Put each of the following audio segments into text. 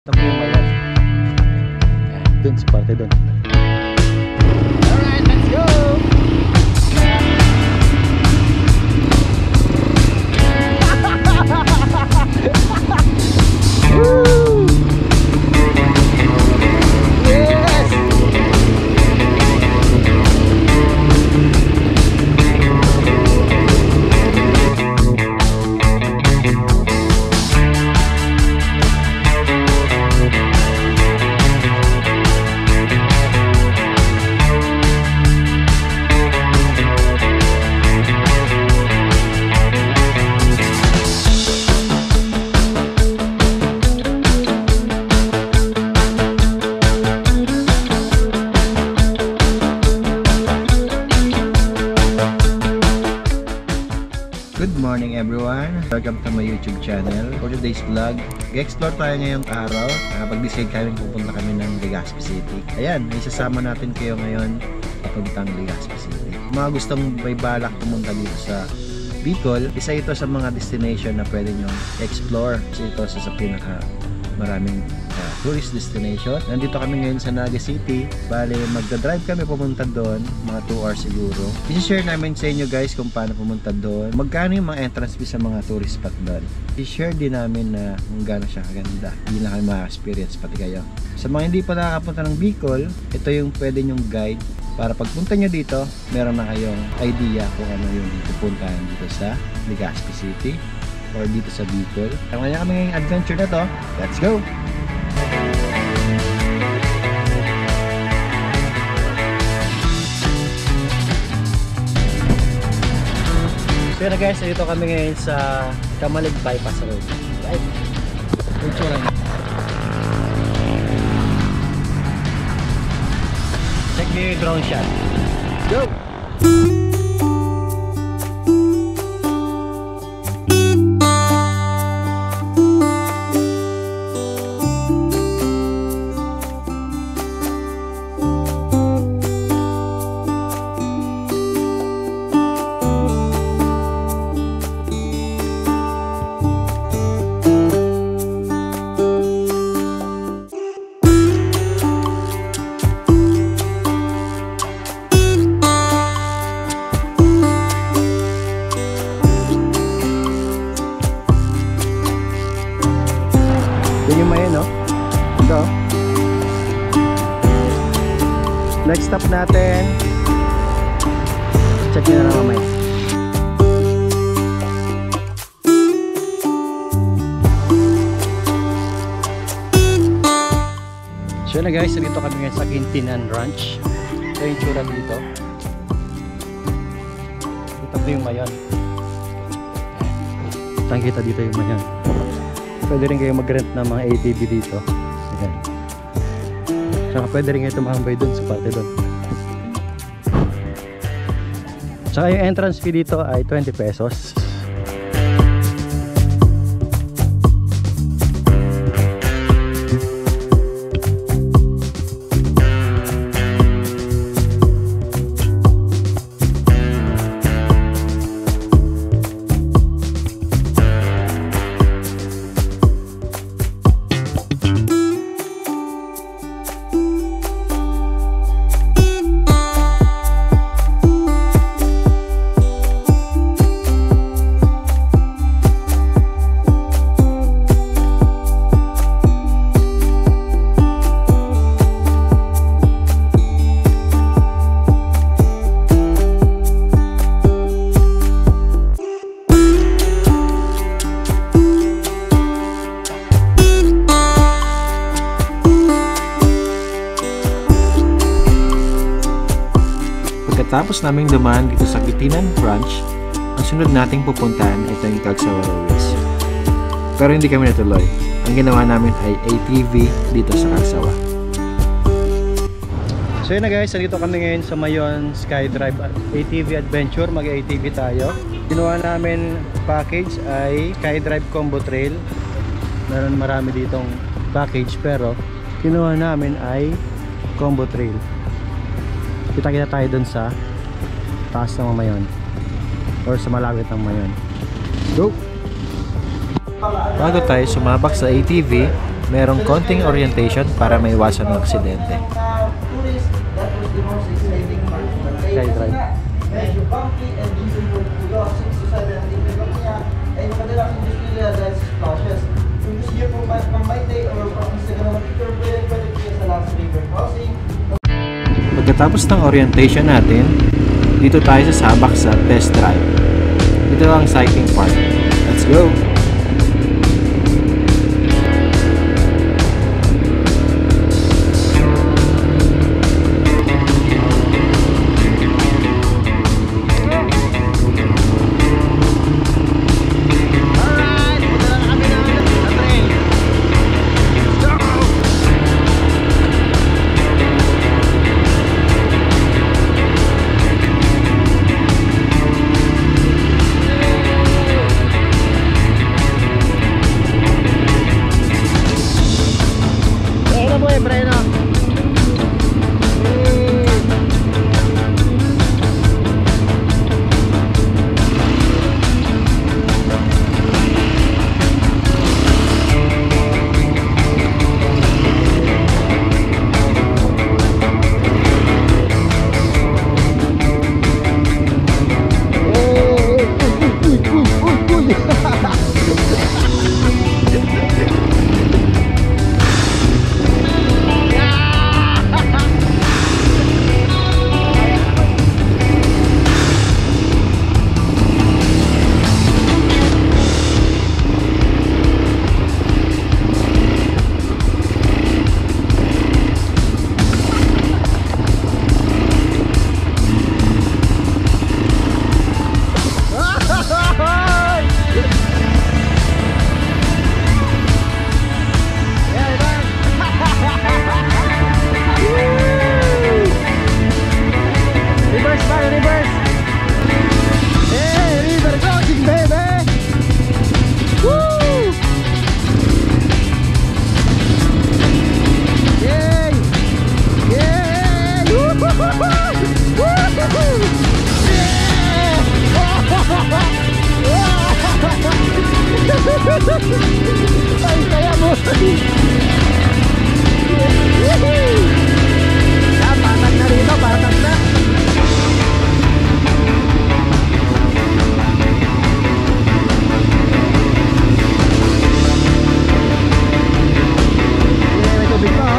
Tabi mo yan. Dun sa parte dun. Alright, let's go! Woo! Yes! Good morning everyone! Welcome to my YouTube channel. For today's vlog, i-explore tayo ngayong araw. Pag-decide kami pupunta kami ng Legazpi City. Ayan, may sasama natin kayo ngayon papuntang Legazpi City. Kung mga gustong may balak pumunta dito sa Bicol, isa ito sa mga destination na pwede nyo explore. Isa ito sa pinaka maraming tourist destination. Nandito kami ngayon sa Naga City. Bale, magdadrive kami pumunta doon, mga 2 hours siguro. I-share namin sa inyo guys kung paano pumunta doon. Magkano yung mga entrance fee sa mga tourist spot doon. I-share din namin na kung gaano siya kaganda. Hindi na kayo ma-experience pati kayo. Sa mga hindi pa nakakapunta ng Bicol, ito yung pwede nyong guide para pagpunta nyo dito, meron na kayong idea kung ano yung pupuntahan dito sa Legazpi City or dito sa Bicol. Kaya kami ngayong adventure na to. Let's go! So yun na guys, dito kami ngayon sa Kamalig Bypass Road. Right? Ito lang. Check yung drone shot. Go! Yun yung mayan, no? Ito. Next stop natin. Check nyo na lang mamaya. So yun na guys, dito kami ngayon sa Quintinan Ranch. Ito yung tsura dito. Ito po yung mayan. Tangkita dito yung mayan. Pwede rin kayo mag-rent ng mga ATV dito. Ayan. Tsaka pwede rin kayo tumambay dun sa parte dun. Tsaka yung entrance fee dito ay 20 pesos. Pagkatapos naming dumaan dito sa Quintinan Ranch, ang sunod nating pupuntahan ito yung Cagsawa Roads. Pero hindi kami natuloy. Ang ginawa namin ay ATV dito sa Cagsawa. So yun na guys, nandito kami ngayon sa Mayon Skydrive ATV Adventure. Mag-ATV tayo. Ginawa namin package ay Skydrive Combo Trail. Meron marami ditong package pero ginawa namin ay Combo Trail. Kita-kita tayo dun sa taas ng Mayon or sa malapit ng Mayon. Go! Bago tayo sumabak sa ATV, merong konting orientation para maiwasan ng aksidente. Skydrive. Medyo bumpy and easy to go 6 to 7 ang libre lang niya. And madalas yung gusto nila dahil sa splashes. Kung gusto niyo pang my day or pang Instagram na picture, pwede kayo sa last river crossing. Pagkatapos ng orientation natin, dito tayo sa Sabak sa test drive. Dito ang cycling park. Let's go! Ay, kaya mo! Patag na rito, patag na! May tubig pa, ha?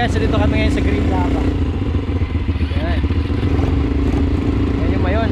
Ayan, so dito kami ngayon sa Green Lava. Ayan. Ayan yung mayon.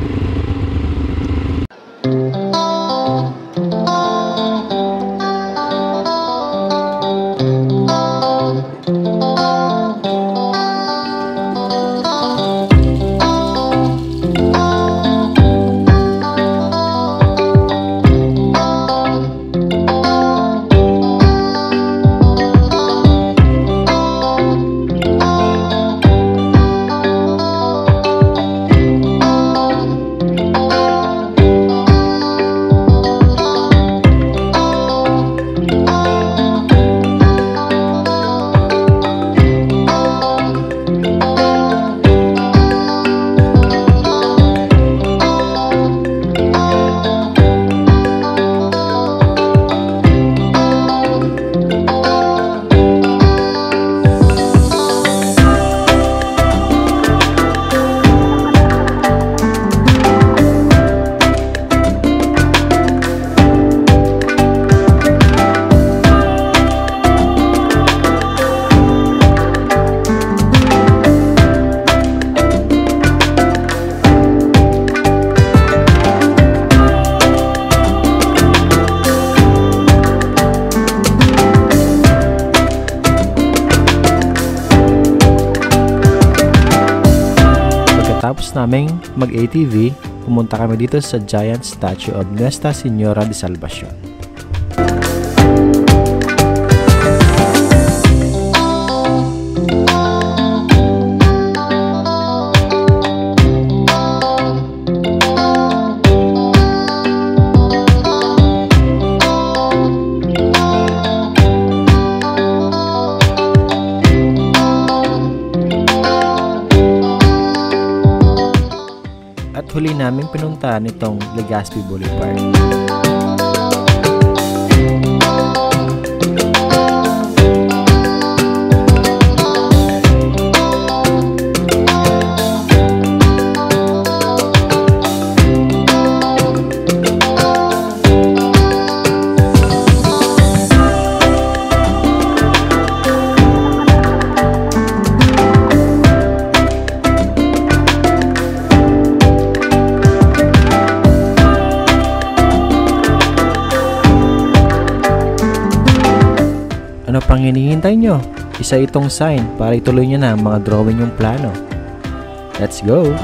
Tapos naming mag-ATV, pumunta kami dito sa giant statue of Nuestra Señora de Salvacion. At huli namin pinuntahan itong Legazpi Boulevard. Ano pang hinihintay nyo? Isa itong sign para ituloy nyo na ang mga drawing yung plano. Let's go!